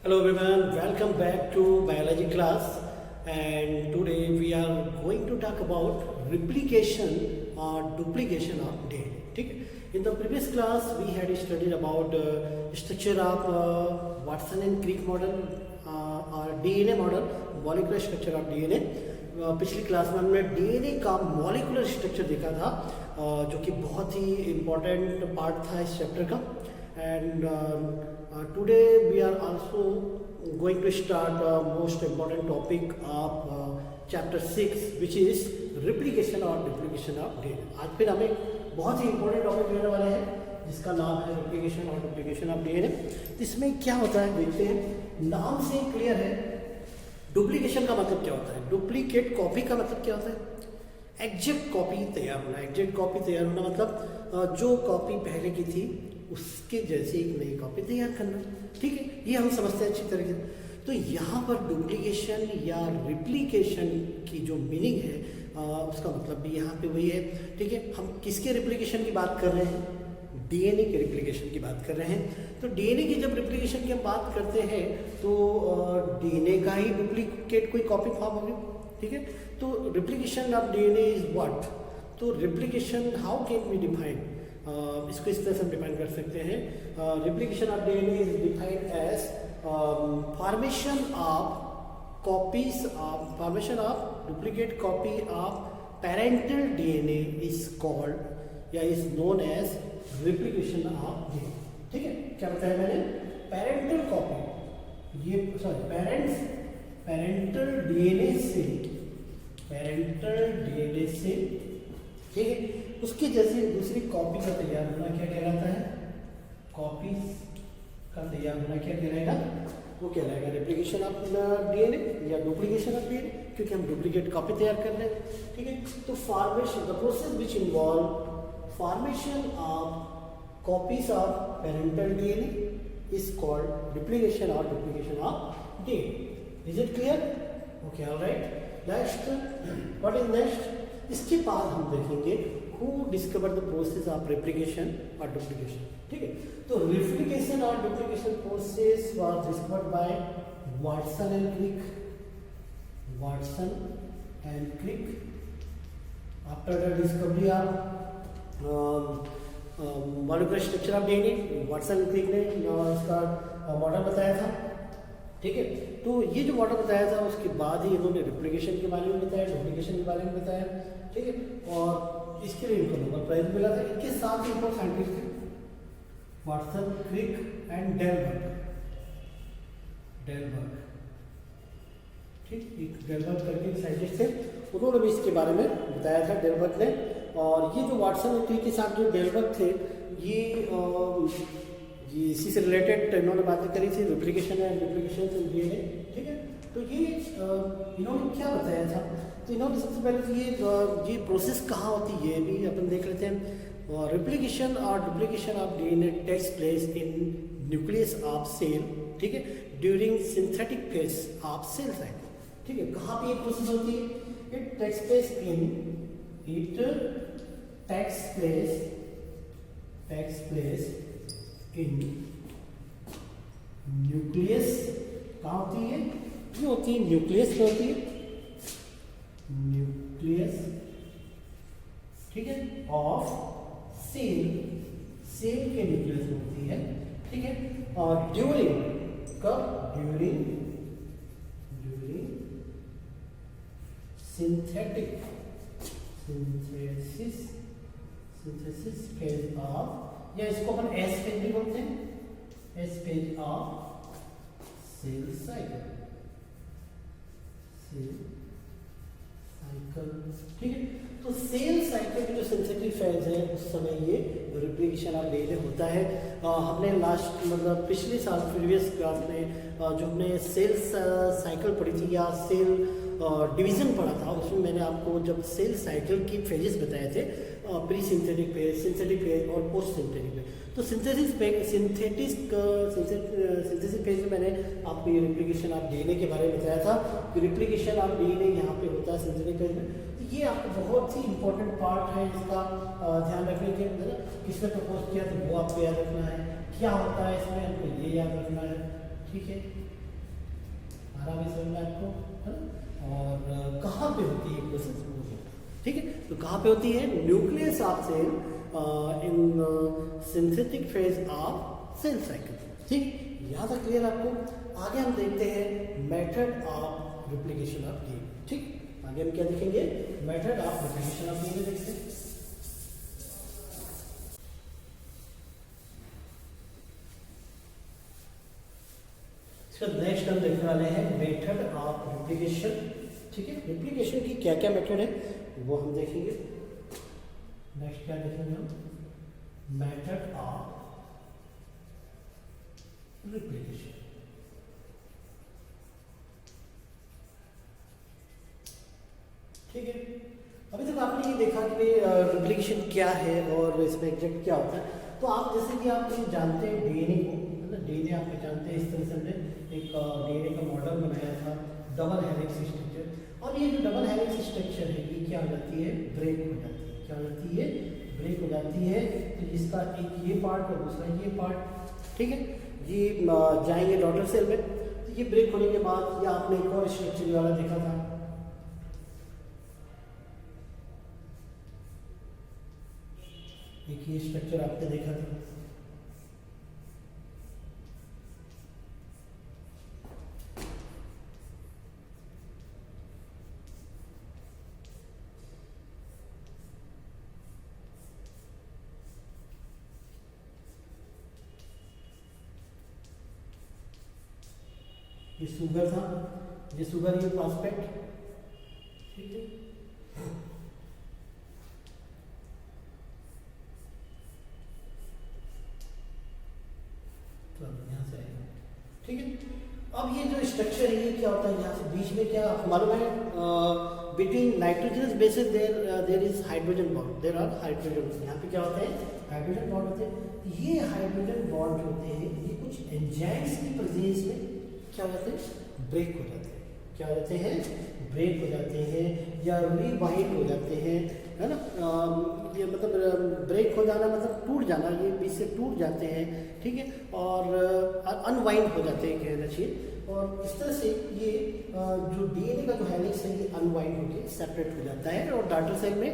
Hello everyone, welcome back to biology class, and today we are going to talk about replication or duplication of DNA. ठीक है? In the previous class we had studied about structure of Watson and Crick model or DNA model, molecular structure of DNA. पिछली class में हमने DNA का molecular structure देखा था, जो कि बहुत ही इम्पोर्टेंट पार्ट था इस चैप्टर का. And today we are also going to start most important topic of chapter 6, which is replication or duplication of DNA. आज फिर हमें बहुत ही important topic लेने वाले हैं जिसका नाम है replication और duplication of DNA. इसमें क्या होता है देखते हैं. नाम से क्लियर है. डुप्लीकेशन का मतलब क्या होता है, डुप्लीकेट कॉपी का मतलब क्या होता है, एग्जैक्ट कॉपी तैयार होना. एग्जैक्ट कॉपी तैयार होना मतलब जो कॉपी पहले की थी उसके जैसे एक नई कॉपी तैयार करना. ठीक है, ये हम समझते हैं अच्छी तरीके से. तो यहाँ पर डुप्लीकेशन या रिप्लीकेशन की जो मीनिंग है उसका मतलब भी यहाँ पे वही है. ठीक है, हम किसके रिप्लीकेशन की बात कर रहे हैं, डीएनए के रिप्लिकेशन की बात कर रहे हैं. तो डीएनए की जब रिप्लिकेशन की हम बात करते हैं तो डीएनए का ही डुप्लीकेट कोई कॉपी फॉर्म होगी. ठीक है, तो replication of DNA is what. तो replication how can we define, इसको इस तरह से हम डिफाइन कर सकते हैं. Replication of DNA is defined as formation of copies of formation of duplicate copy of parental DNA is called या is known as replication of DNA. ठीक है, क्या बताया मैंने, पेरेंटल कॉपी, ये सॉरी पेरेंटल डीएनए से ठीक है, उसके जैसे दूसरी कॉपी का तैयार होना क्या कहलाता है, कॉपी का तैयार होना क्या कहलाएगा, वो कहलाएगा रिप्लिकेशन ऑफ डीएनए या डुप्लीकेशन ऑफ डीएनए, क्योंकि हम डुप्लीकेट कॉपी तैयार कर रहे हैं. ठीक है, तो formation the process which involve formation of copies of parental DNA is called replication or duplication of DNA. Is it clear? Okay, all right. Next, what is next? इसके बाद हम देखेंगे who discovered the process of replication or duplication. ठीक है, तो replication or duplication process was discovered by Watson and Crick. After the discovery of molecular structure of DNA, Watson Crick ने इसका model बताया था. ठीक है, तो ये जो मॉडल बताया था उसके बाद ही इन्होंने रिप्लिकेशन के बारे में बताया, डुप्लीकेशन के बारे में बताया. ठीक है, और इसके लिए इनको नोबेल प्राइज मिला था. इनके साथ ही इनको साइंटिस्ट थे वाटसन, क्रिक एंड डेलबर्ग. ठीक, एक डेलबर्ग करके साइंटिस्ट थे, उन्होंने भी इसके बारे में बताया था, डेलबर्ग ने. और ये जो वाटसन और क्रिक के साथ जो डेलबर्ग थे, ये इसी से रिलेटेड इन्होंने बातें करी थी, replication and duplication in DNA. ठीक है, तो ये इन्होंने क्या बताया था, तो इन्होंने सबसे पहले तो ये प्रोसेस कहाँ होती है ये भी अपन देख लेते हैं. रिप्लिकेशन और duplication of DNA takes place in nucleus of cell. ठीक है, during synthetic phase of cell cycle. ठीक है, कहाँ पे ये प्रोसेस होती है, it takes place in nucleus. कहाँ होती है, ये होती है न्यूक्लियस में होती है, न्यूक्लियस. ठीक है, ऑफ सेल के न्यूक्लियस में होती है. ठीक है, और ड्यूरिंग सिंथेसिस फेज ऑफ, या इसको अपन एस फेज भी बोलते हैं, S phase of cell cycle. ठीक है, तो सेल साइकिल की जो सिंथेटिक फेज है उस समय ये रिप्लिकेशन ऑफ डीएनए होता है. हमने लास्ट मतलब पिछले साल प्रीवियस क्लास में जो हमने सेल साइकिल पढ़ी थी या सेल डिवीज़न पढ़ा था, उसमें मैंने आपको जब सेल साइकिल की फेजेस बताए थे, pre synthetic phase, synthetic phase और पोस्ट सिंथेटिक फेज. तो सिंथेसिस फेज में मैंने आपको ये रिप्लिकेशन ऑफ डीएनए के बारे में बताया था कि रिप्लिकेशन ऑफ डीएनए यहाँ पे होता है सिंथेटिक फेज में. तो ये आपको बहुत ही इंपॉर्टेंट पार्ट है, इसका ध्यान रखने के लिए किसने प्रपोज किया तो वो आपको याद रखना है, क्या होता है इसमें आपको ये याद रखना है. ठीक है, आराम से समझ में आपको, है ना। और कहाँ पे होती है प्रोसेस, ठीक है, तो कहाँ पे होती है, nucleus of cell in synthetic phase of cell cycle, ठीक, यहाँ तक क्लियर आपको। आगे हम देखते हैं method of replication of DNA, ठीक, आगे हम क्या देखेंगे, method of replication of DNA देखते हैं। नेक्स्ट हम देखने वाले हैं मेथड ऑफ रिप्लिकेशन, ठीक है, रिप्लिकेशन की क्या क्या मेथड है वो हम देखेंगे। नेक्स्ट क्या देखेंगे हम, मेथड ऑफ रिप्लिकेशन, ठीक है। अभी तक आपने ये देखा कि रिप्लिकेशन क्या है और इसमें एग्जैक्ट क्या होता है। तो आप जैसे कि आप जानते हैं डीएनए को, मतलब डीएनए आप जानते हैं, इस तरह से हमने एक डीएनए का मॉडल बनाया था, डबल हेलिक्स स्ट्रक्चर, और ये जो डबल हेलिक्स स्ट्रक्चर है ये क्या हो जाती है, ब्रेक हो जाती है, क्या हो जाती है, ब्रेक हो जाती है। तो इसका एक ये पार्ट और दूसरा ये पार्ट, ठीक है, ये जाएंगे डॉटर सेल में, तो ये ब्रेक होने के बाद ये आपने एक और स्ट्रक्चर वाला देखा था, एक ये स्ट्रक्चर आपने देखा था, ये शुगर था, ये शुगर, ये फॉस्फेट, ठीक है, तो यहाँ से आएगा, ठीक है। अब ये जो स्ट्रक्चर है ये क्या होता है, यहाँ से बीच में क्या आपको मालूम है, between nitrogenous bases there is hydrogen bond, there are hydrogen, यहाँ पे क्या होते हैं, हाइड्रोजन बॉन्ड होते हैं। ये हाइड्रोजन बॉन्ड होते हैं, ये कुछ एंजाइम्स की प्रेजेंस में क्या हो जाते हैं, ब्रेक हो जाते हैं, क्या हो जाते हैं, ब्रेक हो जाते हैं या रीबाइंड हो जाते हैं, है ना। ये मतलब ब्रेक हो जाना मतलब टूट जाना, ये बीच से टूट जाते हैं, ठीक है, और अनवाइंड हो जाते हैं कहना चाहिए। और इस तरह से ये जो डीएनए का जो हेलिक्स है ये अनवाइंड होकर सेपरेट हो जाता है। और डॉटर सेल में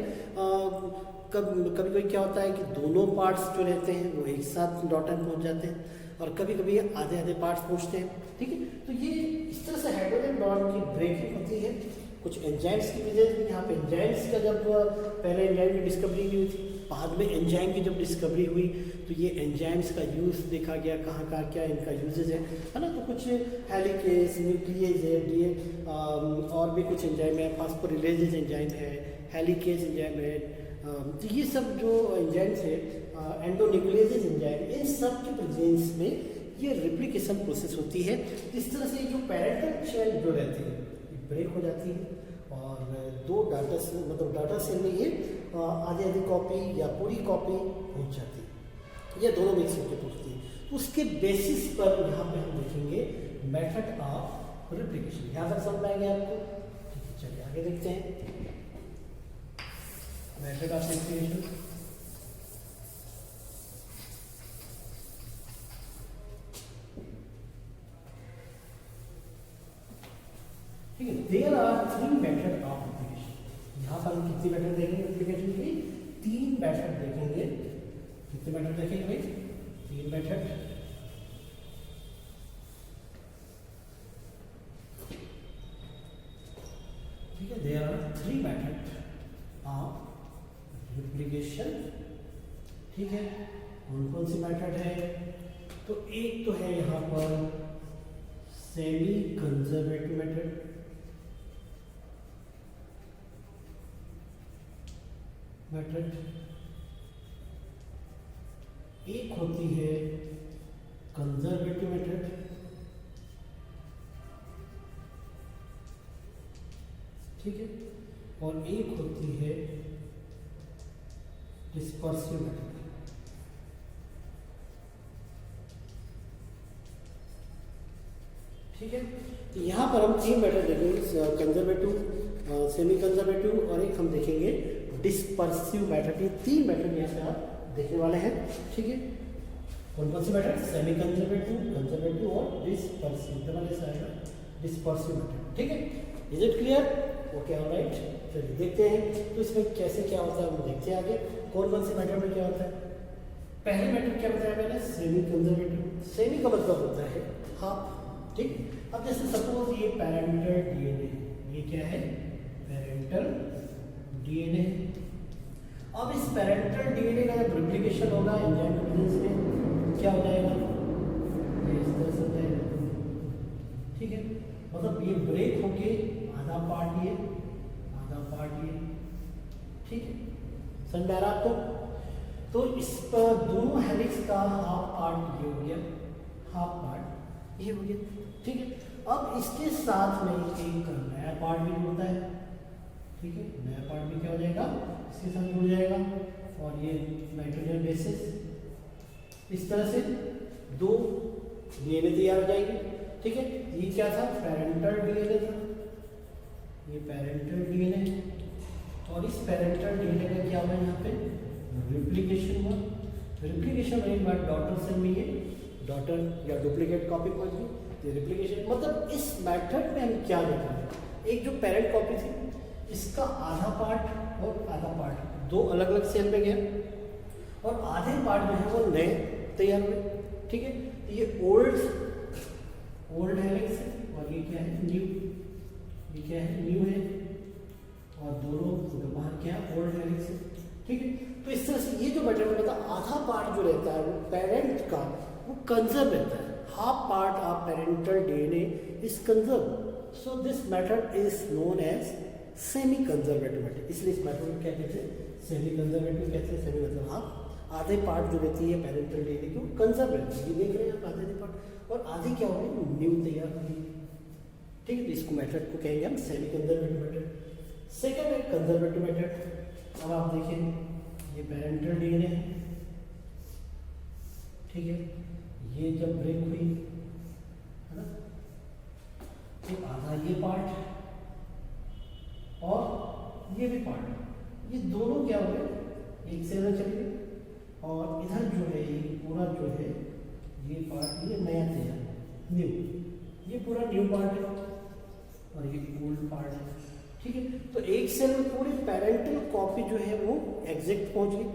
कभी कभी क्या होता है कि दोनों पार्ट्स जो रहते हैं वो एक साथ डॉटर में पहुँच जाते हैं, और कभी कभी आधे आधे पार्ट्स पहुँचते हैं, ठीक है। तो ये इस तरह से हाइड्रोजन बॉन्ड की ब्रेकिंग होती है कुछ एंजाइम्स की वजह से। यहाँ पे एंजाइम्स का जब पहले एंजाइम की डिस्कवरी नहीं हुई थी, बाद में एंजाइम की जब डिस्कवरी हुई तो ये एंजाइम्स का यूज़ देखा गया, कहाँ कहाँ क्या इनका यूजेज है ना। तो कुछ हेलिकेज, न्यूक्लियेज है, और भी कुछ एंजाइम है, फास्फोरिलेजेज एंजाइम है, हेलिकेज एंजाइम है, तो ये सब जो एंजाइम्स है, एंडोन्यूक्लियेज एंजाइम, इन सब के प्रेजेंस में ये रिप्लिकेशन प्रोसेस होती है। इस तरह से जो पैरेंटल शेल जो रहती है ब्रेक हो जाती है और दो डाटा सेल मतलब डाटा सेल में ये आधी आधी कॉपी या पूरी कॉपी पहुंच जाती है, ये दोनों मिक्स होकर पहुंचती है। उसके बेसिस पर यहाँ पे हम देखेंगे मेथड ऑफ रिप्लिकेशन। यहाँ तक समझ आएंगे आपको, ठीक है। चलिए आगे देखते हैं मेथड ऑफ रिप्लिकेशन। ठीक है, there are 3 method of replication. यहाँ पर हम कितनी मेथड देखेंगे रिप्लिकेशन की, 3 मेथड देखेंगे। कितने मेथड देखेंगे भाई, 3 मेथड। ठीक है, there are 3 method of replication. ठीक है, कौन कौन सी मेथड है, तो एक तो है यहाँ पर सेमी कंजर्वेटिव मेथड, एक होती है कंजर्वेटिव मेथड, ठीक है, और एक होती है डिस्पर्सिव मेथड। ठीक है, तो यहाँ पर हम 3 मेथड देखेंगे, कंजर्वेटिव, सेमी कंजर्वेटिव और एक हम देखेंगे डिस्पर्सिव मेथड। ये 3 मेथड यहाँ पे आप देखने वाले हैं। ठीक है, कौन कौन से मेथड, सेमी कंजर्वेटिव, कंजर्वेटिव और डिस्पर्सिव, डबल एस आएगा, डिस्पर्सिव मेथड, ठीक है। Is it clear? Okay, alright, चलिए देखते हैं तो इसमें कैसे क्या होता है, हम देखते हैं आगे कौन कौन से मेथड में क्या होता है। पहले मेथड क्या बताया मैंने, सेमी कंजर्वेटिव। सेमी का मतलब होता है हाफ, ठीक। अब जैसे सपोज ये पैरेंटल डीएनए, ये क्या है, पैरेंटल डीएनए। अब इस पैरेंटल डीएनए का जब रिप्लिकेशन होगा एंजाइम प्रेजेंस में, क्या हो जाएगा, ये इस तरह से हो जाएगा, ठीक है। मतलब ये ब्रेक होके आधा पार्ट ये, आधा पार्ट ये, ठीक है, समझ आ रहा आपको। तो इस पर दोनों हेलिक्स का हाफ पार्ट ये हो गया, हाफ पार्ट ये हो गया, ठीक है। अब इसके साथ में एक नया पार्ट भी जुड़ता है, ठीक है, नया पार्ट भी क्या हो जाएगा, इसके साथ जुड़ जाएगा, और ये नाइट्रोजन बेसिस, इस तरह से दो डीएनए तैयार हो जाएगी, ठीक है। ये क्या था, पैरेंटल डीएनए था, ये पैरेंटल डीएनए, और इस पैरेंटल डीएनए का क्या हुआ यहाँ पे, रिप्लिकेशन हुआ। रिप्लिकेशन होने के बाद डॉटर सेल में ये डॉटर या डुप्लीकेट कॉपी पहुंच गई, ये रिप्लिकेशन। मतलब इस मेथड में हम क्या देख रहे हैं, एक जो पेरेंट कॉपी थी इसका आधा पार्ट और आधा पार्ट दो अलग अलग सेल में गया, और आधे पार्ट जो है वो नए तैयार हुए, ठीक है। तो ये ओल्ड हेलिक्स है, और ये क्या है, न्यू, ये क्या है, न्यू है, और दोनों बाहर क्या है, ओल्ड हेलिक्स है, ठीक है। तो इस तरह से ये जो मेथड रहता है, आधा पार्ट जो रहता है वो पेरेंट का वो कंजर्व रहता है, half part of parental DNA is conserve. So this method is known as semi conservative method. इसलिए इस मेथड को क्या कहते हैं, सेमी कंजर्वेटिव कहते हैं। सेमी मतलब हाफ, आधे पार्ट जो रहती है पेरेंटल डीएनए की वो कंजर्व रहती है, ये देख रहे हैं आप, आधे पार्ट, और आधे क्या होगी, न्यू तैयार होगी, ठीक है। तो इसको मेथड को कहेंगे हम सेमी कंजर्वेटिव मेथड। सेकेंड है कंजर्वेटिव मेथड। अब आप देखिए ये पैरेंटल डीएनए है, ठीक है, ये जब ब्रेक हुई है ना, तो आधा ये पार्ट और ये भी पार्ट, ये दोनों क्या हो गए, एक सेल में चले गए, और इधर जो है ये पूरा जो है ये पार्ट, ये नया तैयार न्यू, ये पूरा न्यू पार्ट है, और ये ओल्ड पार्ट है, ठीक है। तो एक सेल में पूरी पैरेंटल कॉपी जो है वो एग्जैक्ट पहुंच गई,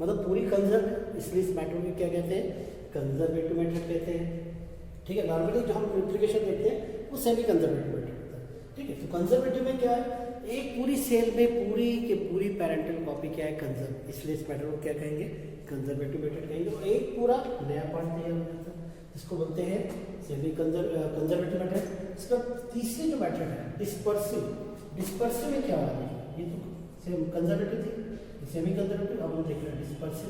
मतलब पूरी कंजर्व है, इसलिए इस मेथड को क्या कहते हैं, कंजर्वेटिव मेथड कहते हैं, ठीक है। नॉर्मली जो हम रिप्लिकेशन देखते हैं वो सेमी कंजर्वेटिव मेथड होता है, ठीक है। तो कंजर्वेटिव में क्या है, एक पूरी सेल में पूरी की पूरी पैरेंटल कॉपी क्या है, कंजर्व, इसलिए इस मेथड को क्या कहेंगे, कंजर्वेटिव मेथड कहेंगे। और एक पूरा नया पार्ट तैयार हो जाता है, इसको बोलते हैं सेमी कंजर्वेटिव मेथड। इसका तीसरी जो मेथड है डिस्पर्सिव। डिस्पर्सिव में क्या हो रहा है, ये तो सेम कंजर्वेटिव थी, सेमी कंजर्वेटिव, अब हम देख रहे हैं डिस्पर्सिव।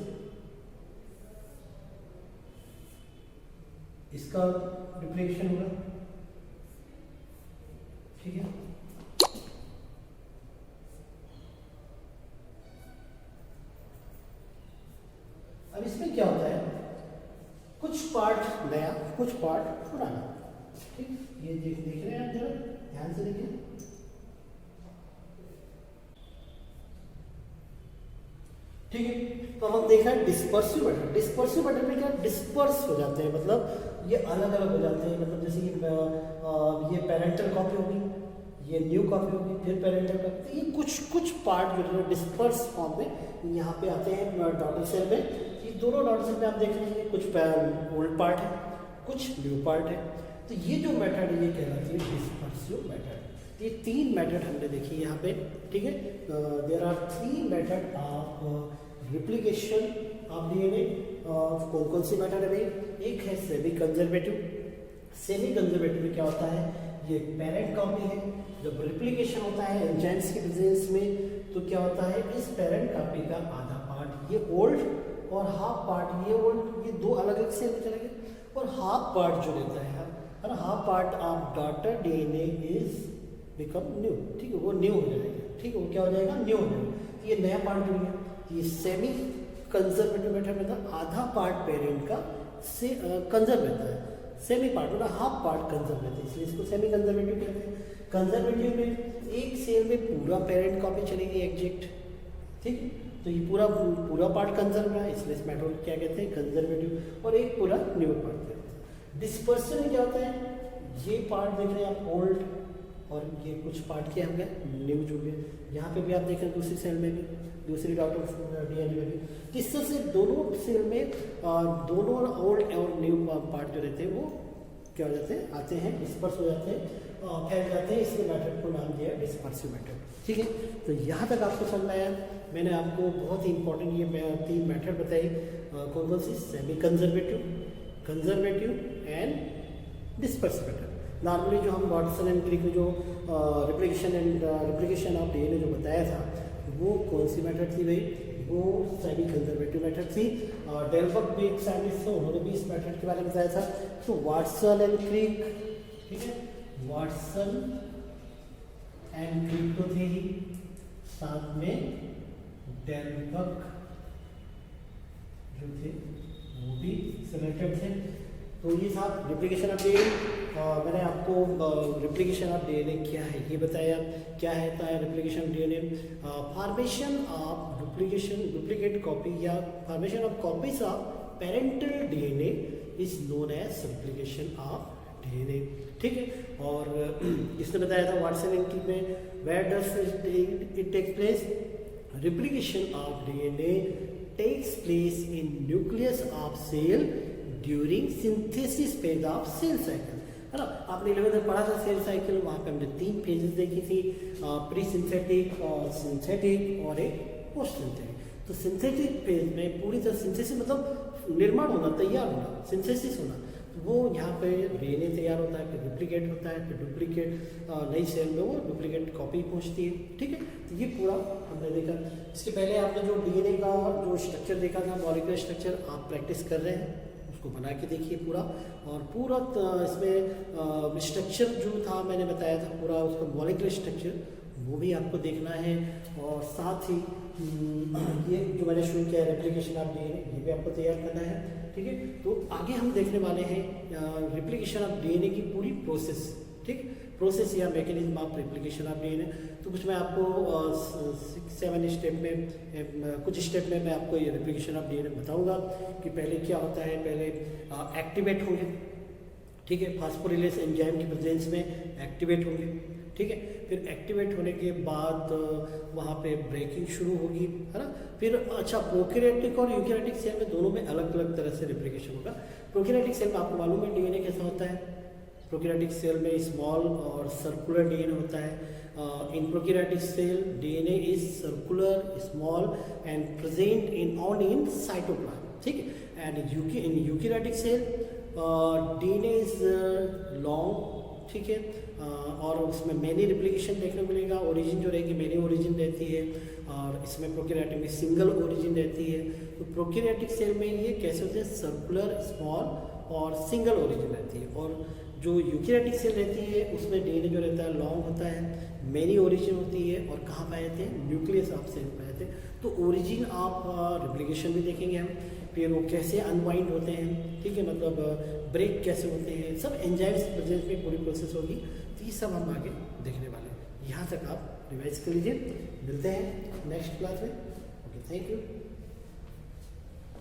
इसका रिप्लिकेशन होगा, ठीक है। अब इसमें क्या होता है, कुछ पार्ट नया, कुछ पार्ट पुराना, ठीक। ये देख रहे हैं आप, जरा ध्यान से देखिए, ठीक है। तो अब हम देख रहे हैं डिस्पर्सिव मेथड। डिस्पर्सिव मेथड में क्या डिस्पर्स हो जाते हैं, मतलब ये अलग अलग हो जाते हैं, मतलब जैसे कि ये पेरेंटल कॉपी होगी, ये न्यू कॉपी होगी, फिर पेरेंटल कॉपी, तो ये कुछ पार्ट जो है डिस्पर्स फॉर्म में यहाँ पे आते हैं डॉटर सेल में। ये दोनों डॉटर सेल में आप देख लीजिए, कुछ ओल्ड पार्ट है, कुछ न्यू पार्ट है। तो ये जो मेथड है ये कहलाती है डिस्पर्सिव मेथड। ये तीन मेथड हमने देखी यहाँ पे, ठीक है। There are 3 method of replication of DNA. कौन कौन सी मेथड है भाई, एक है सेमी कंजर्वेटिव। सेमी कंजर्वेटिव में क्या होता है, ये पेरेंट कॉपी है, जब रिप्लिकेशन होता है एंजाइम्स के प्रेजेंस में तो क्या होता है, इस पेरेंट कॉपी का आधा पार्ट ये ओल्ड और हाफ पार्ट ये ओल्ड, ये दो अलग अलग सेल में चले गए, और हाफ पार्ट जो रहता है ना, half part of daughter DNA is become new, ठीक है, वो न्यू हो जाएगा, ठीक है, वो क्या हो जाएगा, न्यू हो जाएगा। ये नया पार्ट जुड़ गया। ये सेमी कंजर्वेटिव मेथड में था, आधा पार्ट पेरेंट का से कंजर्व रहता है, सेमी पार्ट मतलब हाफ पार्ट कंजर्व रहता है, इसलिए इसको सेमी कंजर्वेटिव कहते हैं। कंजर्वेटिव में एक सेल में पूरा पेरेंट कॉपी चलेगी एग्जैक्ट, ठीक है, तो ये पूरा पार्ट कंजर्व है, इसलिए इस मेथड को क्या कहते हैं, कंजर्वेटिव, और एक पूरा न्यू पार्ट कहते हैं। डिस्पर्सन में क्या होता है, ये पार्ट देख रहे हैं आप ओल्ड, और ये कुछ पार्ट क्या हो गया, न्यू जुड़ गए। यहाँ पे भी आप देख रहे हैं दूसरी सेल में भी, दूसरी डॉट ऑफ डीएनए में भी। तो इस तरह से दोनों सेल में दोनों ओल्ड और न्यू पार्ट जो रहते हैं वो क्या हो जाते हैं, आते हैं, डिस्पर्स हो जाते हैं, फैल जाते हैं। इसलिए मेथड को नाम दिया डिस्पर्सिव मेथड। ठीक है, तो यहाँ तक आपको समझ में आया। मैंने आपको बहुत ही इंपॉर्टेंट ये 3 मेथड बताई, कौन कौन सी, semi conservative, conservative and dispersive method. Normally जो हम वाटसन एंड क्रिक में जो रिप्लिकेशन ऑफ डीएनए जो बताया था, वो कौन सी मेथड थी भाई, वो सेमी कंजर्वेटिव मेथड थी। डेलबर्ग भी एक साइंटिस्ट थे, उन्होंने भी इस मेथड के बारे में बताया था। तो वाटसन एंड क्रिक, ठीक है, वाटसन एंड क्रिक तो थे ही, साथ में डेलबर्ग जो थे वो भी सिलेक्टेड थे। तो ये था रिप्लिकेशन ऑफ डीएनए। मैंने आपको रिप्लिकेशन ऑफ डीएनए क्या है ये बताया, क्या है replication of DNA, formation of duplicate copy या formation of copies of parental DNA is known as replication of DNA. ठीक है, और इसने बताया था वाटसन एंड क्रिक में, where does it take place, replication of DNA takes place in nucleus of cell during synthesis phase of cell cycle, है ना। आपने 11th में पढ़ा था सेल साइकिल, वहाँ पे हमने 3 फेजेस देखी थी, प्री सिंथेटिक और सिंथेटिक और एक पोस्ट सिंथेटिक। तो सिंथेटिक फेज में पूरी तरह सिंथेसिस मतलब निर्माण होना, तैयार होना, सिंथेसिस होना, वो यहाँ पे डीएनए तैयार होता है, फिर डुप्लीकेट होता है, फिर डुप्लीकेट नई सेल में वो डुप्लीकेट कॉपी पहुँचती है। ठीक है, तो ये पूरा हमने देखा। इसके पहले आपने जो डीएनए का जो स्ट्रक्चर देखा था, मॉलिक्यूलर स्ट्रक्चर, आप प्रैक्टिस कर रहे हैं, उसको बना के देखिए पूरा। और पूरा इसमें स्ट्रक्चर जो था मैंने बताया था, पूरा उसका मॉलिक्यूलर स्ट्रक्चर वो भी आपको देखना है। और साथ ही ये जो मैंने शुरू किया है रेप्लिकेशन ऑफ डीएनए, ये भी आपको तैयार करना है। ठीक है, तो आगे हम देखने वाले हैं रेप्लिकेशन ऑफ डीएनए की पूरी प्रोसेस। ठीक, प्रोसेस या mechanism of replication of DNA. तो कुछ मैं आपको 6-7 स्टेप में, कुछ स्टेप में मैं आपको ये रेप्लिकेशन ऑफ डीएनए बताऊंगा कि पहले क्या होता है। पहले एक्टिवेट होंगे, ठीक है, फास्फोरिलेज एंजाइम की प्रेजेंस में एक्टिवेट होंगे। ठीक है, फिर एक्टिवेट होने के बाद वहाँ पे ब्रेकिंग शुरू होगी, है ना। फिर अच्छा, प्रोकैरियोटिक और यूकैरियोटिक सेल में दोनों में अलग अलग तरह से रेप्लिकेशन होगा। प्रोकैरियोटिक सेल में आपको मालूम है डीएनए कैसा होता है। प्रोकैरियोटिक सेल में स्मॉल और सर्कुलर डीएनए होता है। In prokaryotic cell DNA is circular, small and present in cytoplasm. ठीक है, and in eukaryotic cell DNA is long, ठीक है, और उसमें मैनी रिप्लिकेशन देखने को मिलेगा। ओरिजिन जो रहेगी मैनी ओरिजिन रहती है, और इसमें प्रोकैरियोटिक में सिंगल ओरिजिन रहती है। तो प्रोकैरियोटिक सेल में ये कैसे होते हैं, सर्कुलर, स्मॉल और सिंगल ओरिजिन रहती है। और जो यूकैरियोटिक सेल रहती है उसमें डीएनए जो रहता है लॉन्ग होता है, मैनी ओरिजिन होती है, और कहाँ पाए जाते हैं, न्यूक्लियस ऑफ सेल पाए जाते हैं। तो ओरिजिन ऑफ रिप्लिकेशन भी देखेंगे हम, फिर वो कैसे अनवाइंड होते हैं, ठीक है, मतलब ब्रेक कैसे होते हैं, सब एंजाइम्स प्रेजेंस में पूरी प्रोसेस होगी। तो ये सब हम आगे देखने वाले हैं। यहाँ तक आप रिवाइज कर लीजिए। मिलते हैं नेक्स्ट क्लास में। Okay, thank you.